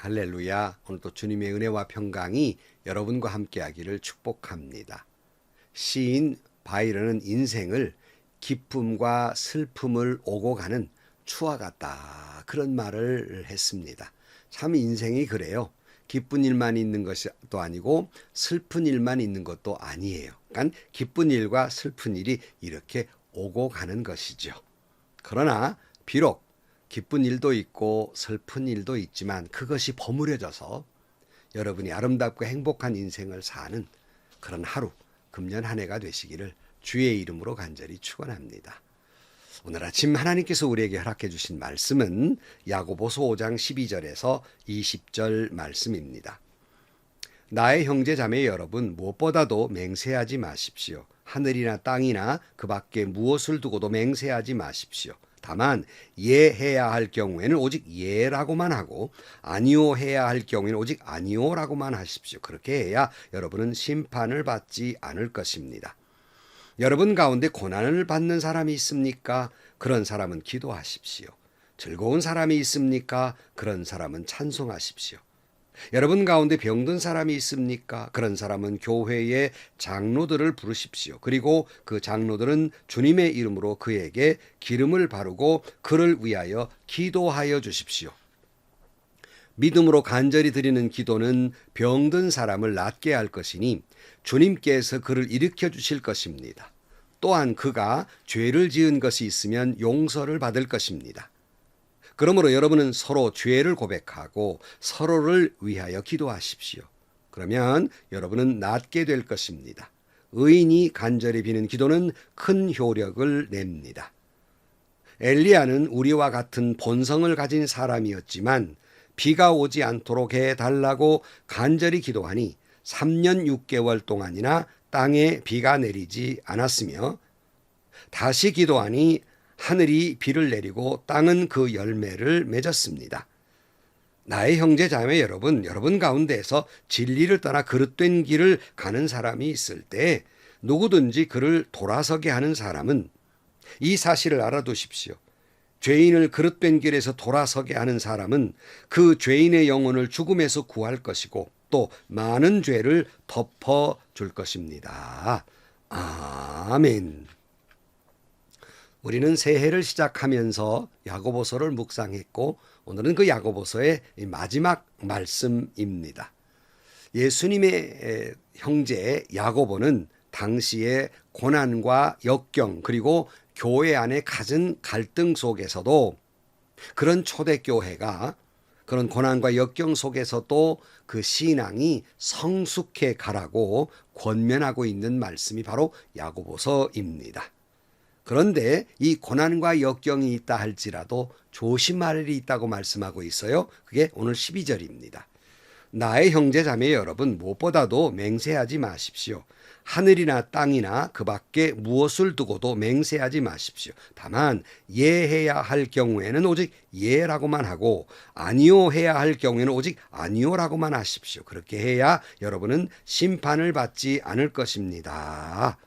할렐루야. 오늘도 주님의 은혜와 평강이 여러분과 함께하기를 축복합니다. 시인 바이런은 인생을 기쁨과 슬픔을 오고 가는 추와 같다, 그런 말을 했습니다. 참 인생이 그래요. 기쁜 일만 있는 것도 아니고 슬픈 일만 있는 것도 아니에요. 그러니까 기쁜 일과 슬픈 일이 이렇게 오고 가는 것이죠. 그러나 비록 기쁜 일도 있고 슬픈 일도 있지만 그것이 버무려져서 여러분이 아름답고 행복한 인생을 사는 그런 하루, 금년 한 해가 되시기를 주의 이름으로 간절히 축원합니다. 오늘 아침 하나님께서 우리에게 허락해 주신 말씀은 야고보서 5장 12절에서 20절 말씀입니다. 나의 형제 자매 여러분, 무엇보다도 맹세하지 마십시오. 하늘이나 땅이나 그 밖에 무엇을 두고도 맹세하지 마십시오. 다만 예해야 할 경우에는 오직 예라고만 하고 아니오 해야 할 경우에는 오직 아니오라고만 하십시오. 그렇게 해야 여러분은 심판을 받지 않을 것입니다. 여러분 가운데 고난을 받는 사람이 있습니까? 그런 사람은 기도하십시오. 즐거운 사람이 있습니까? 그런 사람은 찬송하십시오. 여러분 가운데 병든 사람이 있습니까? 그런 사람은 교회의 장로들을 부르십시오. 그리고 그 장로들은 주님의 이름으로 그에게 기름을 바르고 그를 위하여 기도하여 주십시오. 믿음으로 간절히 드리는 기도는 병든 사람을 낫게 할 것이니 주님께서 그를 일으켜 주실 것입니다. 또한 그가 죄를 지은 것이 있으면 용서를 받을 것입니다. 그러므로 여러분은 서로 죄를 고백하고 서로를 위하여 기도하십시오. 그러면 여러분은 낫게 될 것입니다. 의인이 간절히 비는 기도는 큰 효력을 냅니다. 엘리야는 우리와 같은 본성을 가진 사람이었지만 비가 오지 않도록 해달라고 간절히 기도하니 3년 6개월 동안이나 땅에 비가 내리지 않았으며 다시 기도하니 하늘이 비를 내리고 땅은 그 열매를 맺었습니다. 나의 형제 자매 여러분, 여러분 가운데에서 진리를 떠나 그릇된 길을 가는 사람이 있을 때 누구든지 그를 돌아서게 하는 사람은 이 사실을 알아두십시오. 죄인을 그릇된 길에서 돌아서게 하는 사람은 그 죄인의 영혼을 죽음에서 구할 것이고 또 많은 죄를 덮어줄 것입니다. 아멘. 우리는 새해를 시작하면서 야고보서를 묵상했고 오늘은 그 야고보서의 마지막 말씀입니다. 예수님의 형제 야고보는 당시의 고난과 역경 그리고 교회 안에 갖은 갈등 속에서도 그런 초대교회가 그런 고난과 역경 속에서도 그 신앙이 성숙해 가라고 권면하고 있는 말씀이 바로 야고보서입니다. 그런데 이 고난과 역경이 있다 할지라도 조심할 일이 있다고 말씀하고 있어요. 그게 오늘 12절입니다. 나의 형제 자매 여러분, 무엇보다도 맹세하지 마십시오. 하늘이나 땅이나 그 밖에 무엇을 두고도 맹세하지 마십시오. 다만 예해야 할 경우에는 오직 예라고만 하고 아니오 해야 할 경우에는 오직 아니오라고만 하십시오. 그렇게 해야 여러분은 심판을 받지 않을 것입니다.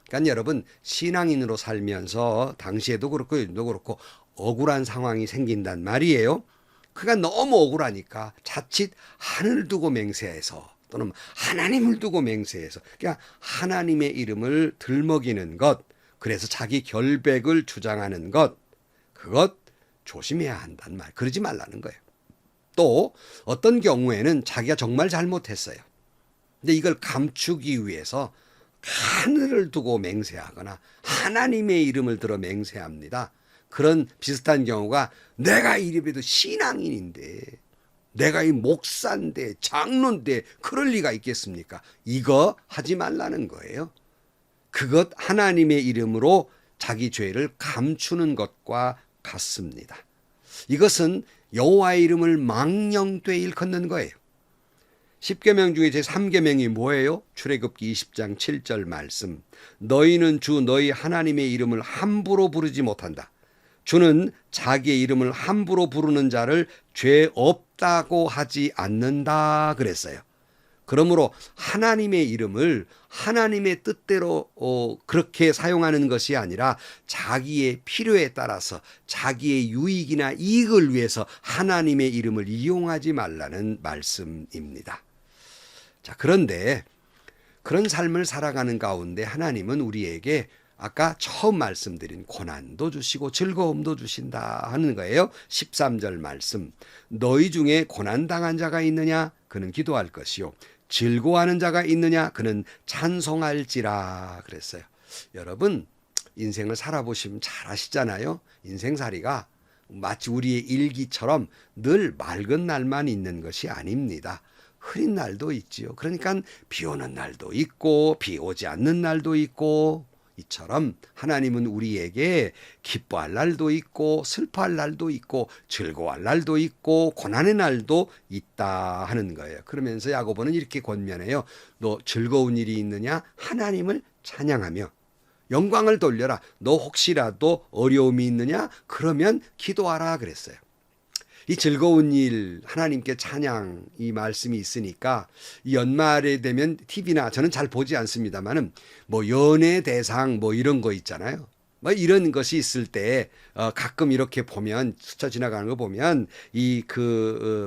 그러니까 여러분 신앙인으로 살면서 당시에도 그렇고 요즘도 그렇고 억울한 상황이 생긴단 말이에요. 그가 너무 억울하니까 자칫 하늘을 두고 맹세해서 또는 하나님을 두고 맹세해서 그러니까 하나님의 이름을 들먹이는 것, 그래서 자기 결백을 주장하는 것, 그것 조심해야 한단 말. 그러지 말라는 거예요. 또 어떤 경우에는 자기가 정말 잘못했어요. 근데 이걸 감추기 위해서 하늘을 두고 맹세하거나 하나님의 이름을 들어 맹세합니다. 그런 비슷한 경우가 내가 이래봬도 신앙인인데 내가 이 목사인데 장로인데 그럴 리가 있겠습니까? 이거 하지 말라는 거예요. 그것 하나님의 이름으로 자기 죄를 감추는 것과 같습니다. 이것은 여호와의 이름을 망령되이 일컫는 거예요. 10계명 중에 제3계명이 뭐예요? 출애굽기 20장 7절 말씀. 너희는 주 너희 하나님의 이름을 함부로 부르지 못한다. 주는 자기의 이름을 함부로 부르는 자를 죄 없다고 하지 않는다 그랬어요. 그러므로 하나님의 이름을 하나님의 뜻대로 그렇게 사용하는 것이 아니라 자기의 필요에 따라서 자기의 유익이나 이익을 위해서 하나님의 이름을 이용하지 말라는 말씀입니다. 자, 그런데 그런 삶을 살아가는 가운데 하나님은 우리에게 아까 처음 말씀드린 고난도 주시고 즐거움도 주신다 하는 거예요. 13절 말씀. 너희 중에 고난당한 자가 있느냐? 그는 기도할 것이요. 즐거워하는 자가 있느냐? 그는 찬송할지라 그랬어요. 여러분, 인생을 살아보시면 잘 아시잖아요. 인생살이가 마치 우리의 일기처럼 늘 맑은 날만 있는 것이 아닙니다. 흐린 날도 있지요. 그러니까 비 오는 날도 있고 비 오지 않는 날도 있고, 이처럼 하나님은 우리에게 기뻐할 날도 있고 슬퍼할 날도 있고 즐거워할 날도 있고 고난의 날도 있다 하는 거예요. 그러면서 야고보는 이렇게 권면해요. 너 즐거운 일이 있느냐? 하나님을 찬양하며 영광을 돌려라. 너 혹시라도 어려움이 있느냐? 그러면 기도하라 그랬어요. 이 즐거운 일, 하나님께 찬양, 이 말씀이 있으니까 이 연말에 되면 TV나 저는 잘 보지 않습니다만은 뭐 연예 대상 뭐 이런 거 있잖아요. 뭐 이런 것이 있을 때 가끔 이렇게 보면 스쳐 지나가는 거 보면 이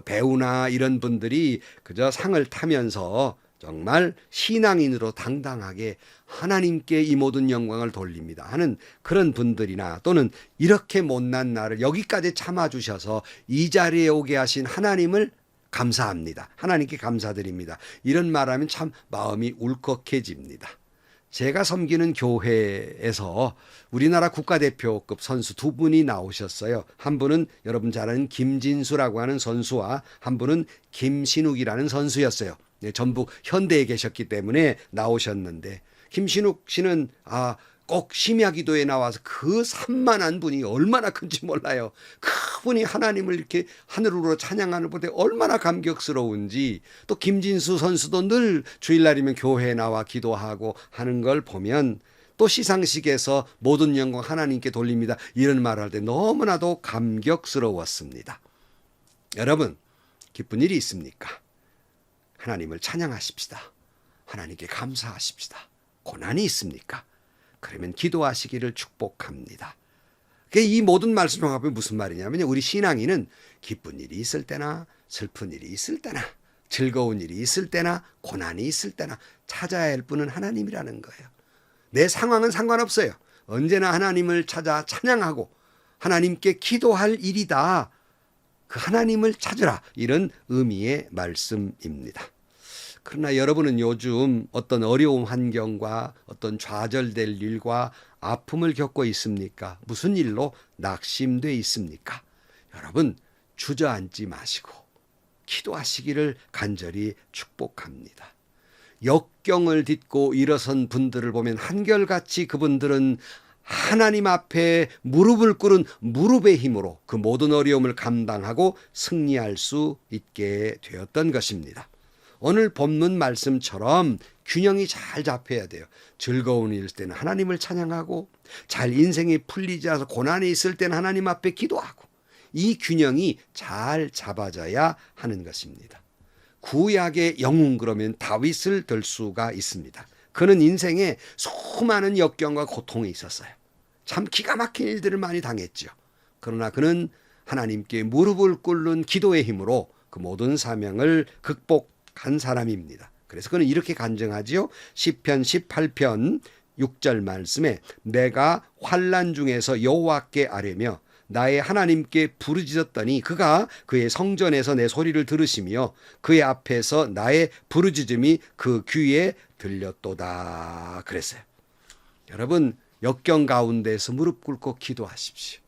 배우나 이런 분들이 그저 상을 타면서 정말 신앙인으로 당당하게 하나님께 이 모든 영광을 돌립니다 하는 그런 분들이나, 또는 이렇게 못난 나를 여기까지 참아주셔서 이 자리에 오게 하신 하나님을 감사합니다. 하나님께 감사드립니다. 이런 말하면 참 마음이 울컥해집니다. 제가 섬기는 교회에서 우리나라 국가대표급 선수 두 분이 나오셨어요. 한 분은 여러분 잘 아는 김진수라고 하는 선수와 한 분은 김신욱이라는 선수였어요. 네, 전부 현대에 계셨기 때문에 나오셨는데, 김신욱 씨는 꼭 심야기도에 나와서 그 산만한 분이 얼마나 큰지 몰라요. 그분이 하나님을 이렇게 하늘으로 찬양하는 분에 얼마나 감격스러운지, 또 김진수 선수도 늘 주일날이면 교회에 나와 기도하고 하는 걸 보면, 또 시상식에서 모든 영광 하나님께 돌립니다 이런 말을 할 때 너무나도 감격스러웠습니다. 여러분, 기쁜 일이 있습니까? 하나님을 찬양하십시다. 하나님께 감사하십시다. 고난이 있습니까? 그러면 기도하시기를 축복합니다. 이 모든 말씀 종합이 무슨 말이냐면, 우리 신앙인은 기쁜 일이 있을 때나 슬픈 일이 있을 때나 즐거운 일이 있을 때나 고난이 있을 때나 찾아야 할 분은 하나님이라는 거예요. 내 상황은 상관없어요. 언제나 하나님을 찾아 찬양하고 하나님께 기도할 일이다. 그 하나님을 찾으라, 이런 의미의 말씀입니다. 그러나 여러분은 요즘 어떤 어려운 환경과 어떤 좌절될 일과 아픔을 겪고 있습니까? 무슨 일로 낙심돼 있습니까? 여러분, 주저앉지 마시고 기도하시기를 간절히 축복합니다. 역경을 딛고 일어선 분들을 보면 한결같이 그분들은 하나님 앞에 무릎을 꿇은 무릎의 힘으로 그 모든 어려움을 감당하고 승리할 수 있게 되었던 것입니다. 오늘 본문 말씀처럼 균형이 잘 잡혀야 돼요. 즐거운 일 때는 하나님을 찬양하고, 잘 인생이 풀리지 않아서 고난이 있을 때는 하나님 앞에 기도하고, 이 균형이 잘 잡아져야 하는 것입니다. 구약의 영웅 그러면 다윗을 들 수가 있습니다. 그는 인생에 수많은 역경과 고통이 있었어요. 참 기가 막힌 일들을 많이 당했죠. 그러나 그는 하나님께 무릎을 꿇는 기도의 힘으로 그 모든 사명을 극복한 사람입니다. 그래서 그는 이렇게 간증하지요. 시편 18편 6절 말씀에 내가 환난 중에서 여호와께 아뢰며 나의 하나님께 부르짖었더니 그가 그의 성전에서 내 소리를 들으시며 그의 앞에서 나의 부르짖음이 그 귀에 들렸도다 그랬어요. 여러분, 역경 가운데서 무릎 꿇고 기도하십시오.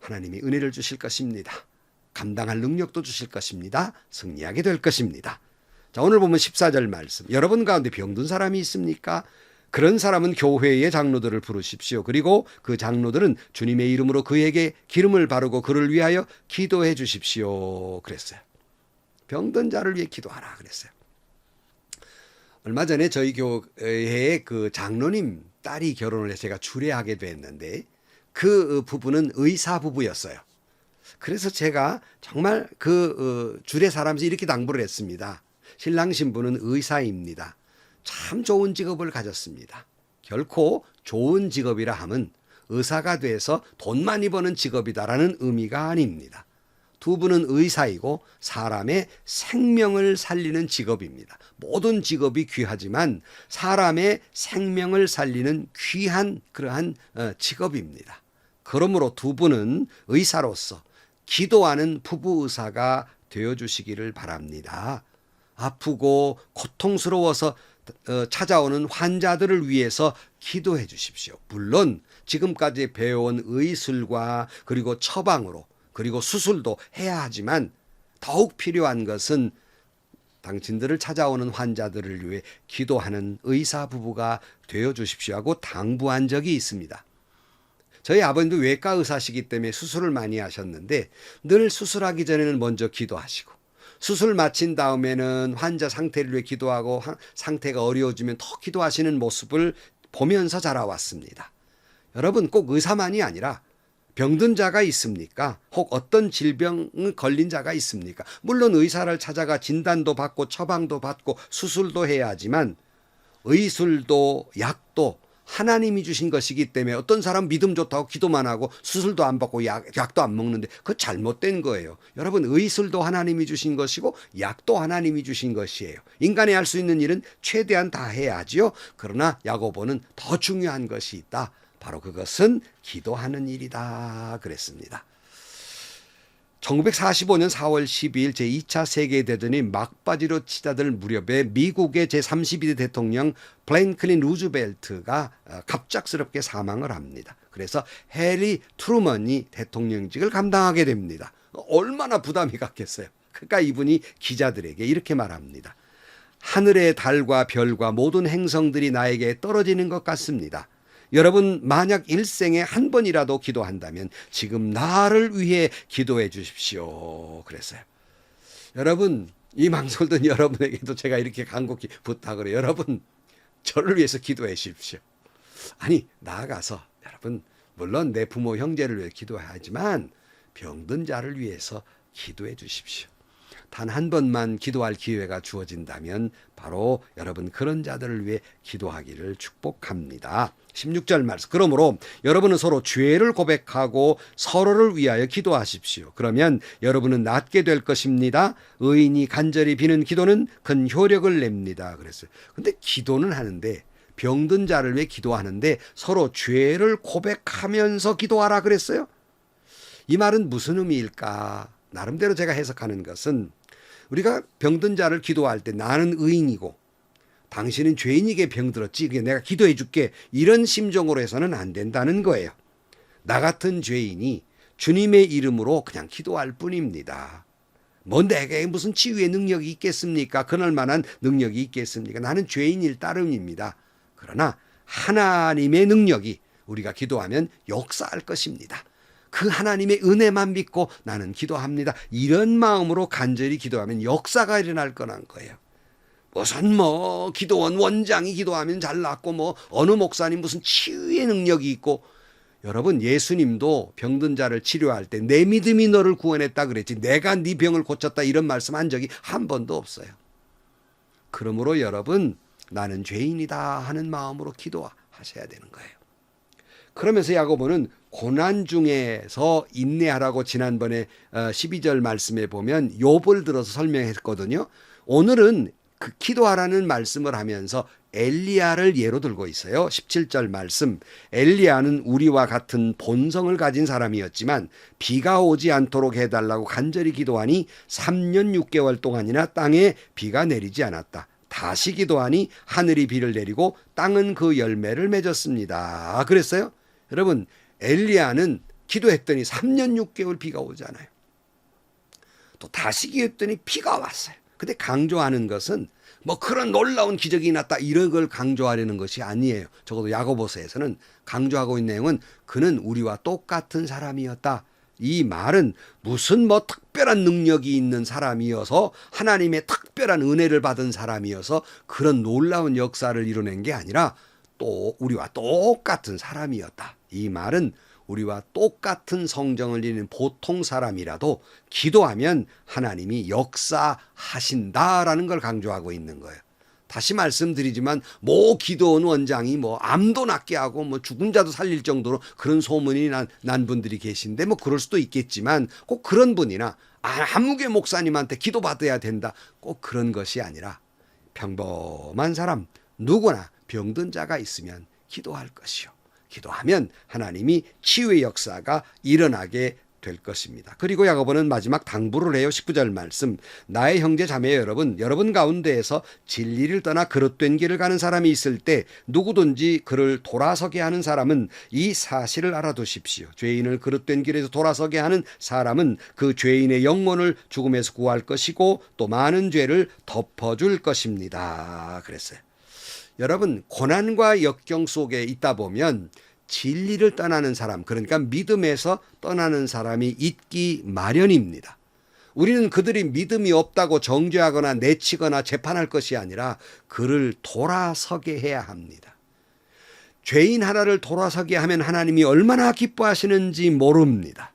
하나님이 은혜를 주실 것입니다. 감당할 능력도 주실 것입니다. 승리하게 될 것입니다. 자, 오늘 보면 14절 말씀. 여러분 가운데 병든 사람이 있습니까? 그런 사람은 교회의 장로들을 부르십시오. 그리고 그 장로들은 주님의 이름으로 그에게 기름을 바르고 그를 위하여 기도해 주십시오 그랬어요. 병든 자를 위해 기도하라 그랬어요. 얼마 전에 저희 교회의 그 장로님 딸이 결혼을 해서 제가 주례하게 됐는데, 그 부부는 의사 부부였어요. 그래서 제가 정말 그 주례 사람에서 이렇게 당부를 했습니다. 신랑 신부는 의사입니다. 참 좋은 직업을 가졌습니다. 결코 좋은 직업이라 함은 의사가 돼서 돈 많이 버는 직업이다라는 의미가 아닙니다. 두 분은 의사이고 사람의 생명을 살리는 직업입니다. 모든 직업이 귀하지만 사람의 생명을 살리는 귀한 그러한 직업입니다. 그러므로 두 분은 의사로서 기도하는 부부 의사가 되어주시기를 바랍니다. 아프고 고통스러워서 찾아오는 환자들을 위해서 기도해 주십시오. 물론 지금까지 배워온 의술과 그리고 처방으로 그리고 수술도 해야 하지만 더욱 필요한 것은 당신들을 찾아오는 환자들을 위해 기도하는 의사 부부가 되어 주십시오 하고 당부한 적이 있습니다. 저희 아버님도 외과 의사시기 때문에 수술을 많이 하셨는데 늘 수술하기 전에는 먼저 기도하시고 수술 마친 다음에는 환자 상태를 위해 기도하고 상태가 어려워지면 더 기도하시는 모습을 보면서 자라왔습니다. 여러분 꼭 의사만이 아니라 병든 자가 있습니까? 혹 어떤 질병을 걸린 자가 있습니까? 물론 의사를 찾아가 진단도 받고 처방도 받고 수술도 해야 하지만 의술도 약도 하나님이 주신 것이기 때문에 어떤 사람 믿음 좋다고 기도만 하고 수술도 안 받고 약도 안 먹는데 그거 잘못된 거예요. 여러분 의술도 하나님이 주신 것이고 약도 하나님이 주신 것이에요. 인간이 할 수 있는 일은 최대한 다 해야지요. 그러나 야고보는 더 중요한 것이 있다. 바로 그것은 기도하는 일이다 그랬습니다. 1945년 4월 12일 제2차 세계대전이 막바지로 치닫을 무렵에 미국의 제32대 대통령 프랭클린 루즈벨트가 갑작스럽게 사망을 합니다. 그래서 해리 트루먼이 대통령직을 감당하게 됩니다. 얼마나 부담이 갔겠어요. 그러니까 이분이 기자들에게 이렇게 말합니다. 하늘의 달과 별과 모든 행성들이 나에게 떨어지는 것 같습니다. 여러분 만약 일생에 한 번이라도 기도한다면 지금 나를 위해 기도해 주십시오. 그랬어요. 여러분 이 망설든 여러분에게도 제가 이렇게 간곡히 부탁을 해요. 여러분 저를 위해서 기도해 주십시오. 아니 나아가서 여러분 물론 내 부모 형제를 위해 기도하지만 병든 자를 위해서 기도해 주십시오. 단 한 번만 기도할 기회가 주어진다면 바로 여러분 그런 자들을 위해 기도하기를 축복합니다. 16절 말씀. 그러므로 여러분은 서로 죄를 고백하고 서로를 위하여 기도하십시오. 그러면 여러분은 낫게 될 것입니다. 의인이 간절히 비는 기도는 큰 효력을 냅니다. 그랬어요. 근데 기도는 하는데 병든 자를 위해 기도하는데 서로 죄를 고백하면서 기도하라 그랬어요. 이 말은 무슨 의미일까? 나름대로 제가 해석하는 것은 우리가 병든 자를 기도할 때 나는 의인이고 당신은 죄인에게 병들었지 내가 기도해 줄게 이런 심정으로 해서는 안 된다는 거예요. 나 같은 죄인이 주님의 이름으로 그냥 기도할 뿐입니다. 뭐 내게 무슨 치유의 능력이 있겠습니까? 그럴 만한 능력이 있겠습니까? 나는 죄인일 따름입니다. 그러나 하나님의 능력이 우리가 기도하면 역사할 것입니다. 그 하나님의 은혜만 믿고 나는 기도합니다. 이런 마음으로 간절히 기도하면 역사가 일어날 거란 거예요. 무슨 뭐 기도원 원장이 기도하면 잘났고 뭐 어느 목사님 무슨 치유의 능력이 있고 여러분 예수님도 병든 자를 치료할 때 내 믿음이 너를 구원했다 그랬지 내가 네 병을 고쳤다 이런 말씀한 적이 한 번도 없어요. 그러므로 여러분 나는 죄인이다 하는 마음으로 기도하셔야 되는 거예요. 그러면서 야고보는 고난 중에서 인내하라고 지난번에 12절 말씀에 보면 욥을 들어서 설명했거든요. 오늘은 그 기도하라는 말씀을 하면서 엘리야를 예로 들고 있어요. 17절 말씀. 엘리야는 우리와 같은 본성을 가진 사람이었지만 비가 오지 않도록 해달라고 간절히 기도하니 3년 6개월 동안이나 땅에 비가 내리지 않았다. 다시 기도하니 하늘이 비를 내리고 땅은 그 열매를 맺었습니다. 그랬어요. 여러분 엘리야는 기도했더니 3년 6개월 비가 오잖아요. 또 다시 기도했더니 비가 왔어요. 근데 강조하는 것은 뭐 그런 놀라운 기적이 났다 이런 걸 강조하려는 것이 아니에요. 적어도 야고보서에서는 강조하고 있는 내용은 그는 우리와 똑같은 사람이었다. 이 말은 무슨 뭐 특별한 능력이 있는 사람이어서 하나님의 특별한 은혜를 받은 사람이어서 그런 놀라운 역사를 이뤄낸 게 아니라 또 우리와 똑같은 사람이었다. 이 말은 우리와 똑같은 성정을 지닌 보통 사람이라도 기도하면 하나님이 역사하신다라는 걸 강조하고 있는 거예요. 다시 말씀드리지만 기도원 원장이 암도 낫게 하고 죽은 자도 살릴 정도로 그런 소문이 난 분들이 계신데 그럴 수도 있겠지만 꼭 그런 분이나 한무개 목사님한테 기도받아야 된다, 꼭 그런 것이 아니라 평범한 사람 누구나 병든 자가 있으면 기도할 것이요, 기도하면 하나님이 치유의 역사가 일어나게 될 것입니다. 그리고 야고보는 마지막 당부를 해요. 19절 말씀. 나의 형제 자매 여러분 가운데에서 진리를 떠나 그릇된 길을 가는 사람이 있을 때 누구든지 그를 돌아서게 하는 사람은 이 사실을 알아두십시오. 죄인을 그릇된 길에서 돌아서게 하는 사람은 그 죄인의 영혼을 죽음에서 구할 것이고 또 많은 죄를 덮어줄 것입니다. 그랬어요. 여러분, 고난과 역경 속에 있다 보면 진리를 떠나는 사람, 그러니까 믿음에서 떠나는 사람이 있기 마련입니다. 우리는 그들이 믿음이 없다고 정죄하거나 내치거나 재판할 것이 아니라 그를 돌아서게 해야 합니다. 죄인 하나를 돌아서게 하면 하나님이 얼마나 기뻐하시는지 모릅니다.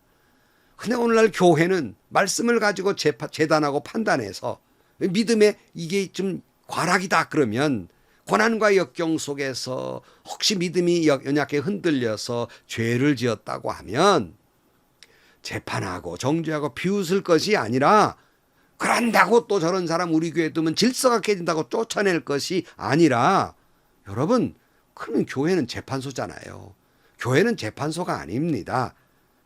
근데 오늘날 교회는 말씀을 가지고 재단하고 판단해서 믿음에 이게 좀 과락이다 그러면 고난과 역경 속에서 혹시 믿음이 연약해 흔들려서 죄를 지었다고 하면 재판하고 정죄하고 비웃을 것이 아니라, 그런다고 또 저런 사람 우리 교회에 두면 질서가 깨진다고 쫓아낼 것이 아니라, 여러분, 그러면 교회는 재판소잖아요. 교회는 재판소가 아닙니다.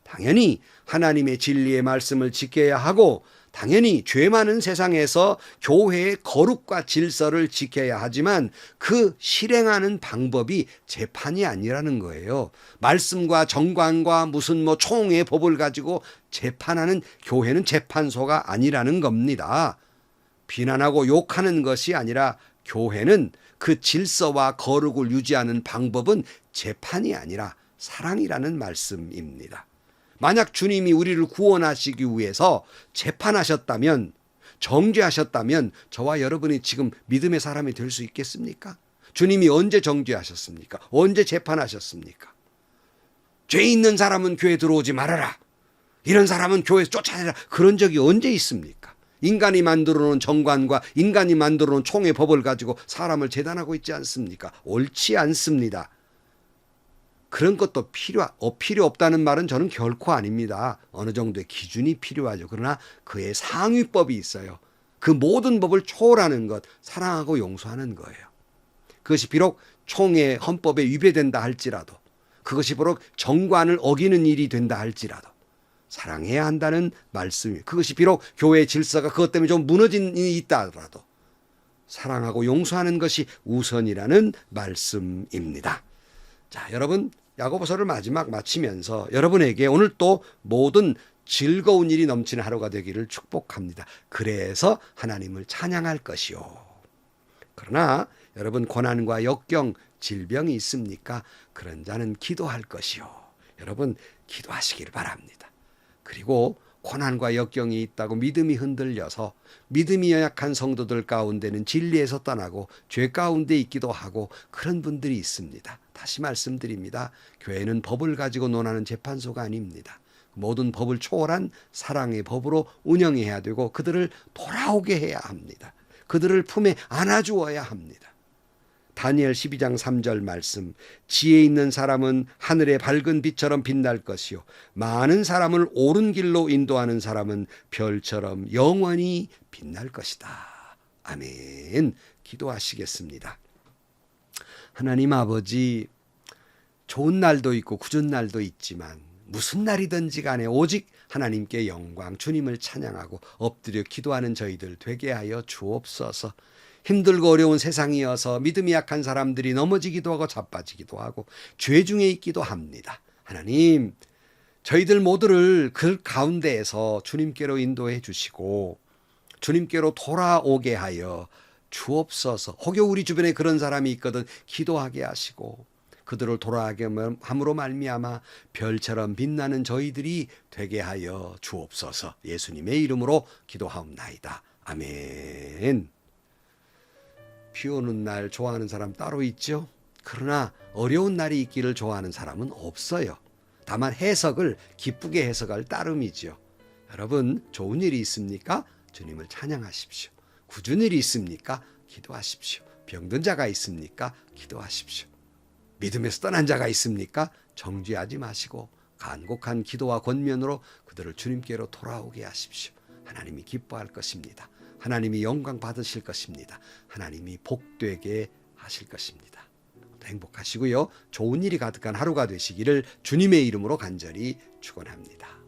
당연히 하나님의 진리의 말씀을 지켜야 하고 당연히 죄 많은 세상에서 교회의 거룩과 질서를 지켜야 하지만 그 실행하는 방법이 재판이 아니라는 거예요. 말씀과 정관과 무슨 총의 법을 가지고 재판하는 교회는 재판소가 아니라는 겁니다. 비난하고 욕하는 것이 아니라 교회는 그 질서와 거룩을 유지하는 방법은 재판이 아니라 사랑이라는 말씀입니다. 만약 주님이 우리를 구원하시기 위해서 재판하셨다면, 정죄하셨다면 저와 여러분이 지금 믿음의 사람이 될 수 있겠습니까? 주님이 언제 정죄하셨습니까? 언제 재판하셨습니까? 죄 있는 사람은 교회 들어오지 말아라, 이런 사람은 교회에서 쫓아내라, 그런 적이 언제 있습니까? 인간이 만들어 놓은 정관과 인간이 만들어 놓은 총의 법을 가지고 사람을 재단하고 있지 않습니까? 옳지 않습니다. 그런 것도 필요 없다는 말은 저는 결코 아닙니다. 어느 정도의 기준이 필요하죠. 그러나 그의 상위법이 있어요. 그 모든 법을 초월하는 것, 사랑하고 용서하는 거예요. 그것이 비록 총의 헌법에 위배된다 할지라도, 그것이 비록 정관을 어기는 일이 된다 할지라도 사랑해야 한다는 말씀이에요. 그것이 비록 교회의 질서가 그것 때문에 좀 무너진 일이 있다 하더라도 사랑하고 용서하는 것이 우선이라는 말씀입니다. 자, 여러분, 야고보서를 마지막 마치면서 여러분에게 오늘 또 모든 즐거운 일이 넘치는 하루가 되기를 축복합니다. 그래서 하나님을 찬양할 것이요. 그러나 여러분, 고난과 역경, 질병이 있습니까? 그런 자는 기도할 것이요. 여러분, 기도하시길 바랍니다. 그리고 고난과 역경이 있다고 믿음이 흔들려서 믿음이 연약한 성도들 가운데는 진리에서 떠나고 죄 가운데 있기도 하고 그런 분들이 있습니다. 다시 말씀드립니다. 교회는 법을 가지고 논하는 재판소가 아닙니다. 모든 법을 초월한 사랑의 법으로 운영해야 되고 그들을 돌아오게 해야 합니다. 그들을 품에 안아주어야 합니다. 다니엘 12장 3절 말씀, 지혜 있는 사람은 하늘의 밝은 빛처럼 빛날 것이요 많은 사람을 옳은 길로 인도하는 사람은 별처럼 영원히 빛날 것이다. 아멘. 기도하시겠습니다. 하나님 아버지, 좋은 날도 있고 굳은 날도 있지만 무슨 날이든지 간에 오직 하나님께 영광, 주님을 찬양하고 엎드려 기도하는 저희들 되게 하여 주옵소서. 힘들고 어려운 세상이어서 믿음이 약한 사람들이 넘어지기도 하고 자빠지기도 하고 죄 중에 있기도 합니다. 하나님, 저희들 모두를 그 가운데에서 주님께로 인도해 주시고 주님께로 돌아오게 하여 주옵소서. 혹여 우리 주변에 그런 사람이 있거든 기도하게 하시고 그들을 돌아가게 함으로 말미암아 별처럼 빛나는 저희들이 되게 하여 주옵소서. 예수님의 이름으로 기도하옵나이다. 아멘. 비 오는 날 좋아하는 사람 따로 있죠? 그러나 어려운 날이 있기를 좋아하는 사람은 없어요. 다만 해석을 기쁘게 해석할 따름이지요. 여러분, 좋은 일이 있습니까? 주님을 찬양하십시오. 굳은 일이 있습니까? 기도하십시오. 병든 자가 있습니까? 기도하십시오. 믿음에서 떠난 자가 있습니까? 정죄하지 마시고 간곡한 기도와 권면으로 그들을 주님께로 돌아오게 하십시오. 하나님이 기뻐할 것입니다. 하나님이 영광 받으실 것입니다. 하나님이 복되게 하실 것입니다. 행복하시고요. 좋은 일이 가득한 하루가 되시기를 주님의 이름으로 간절히 축원합니다.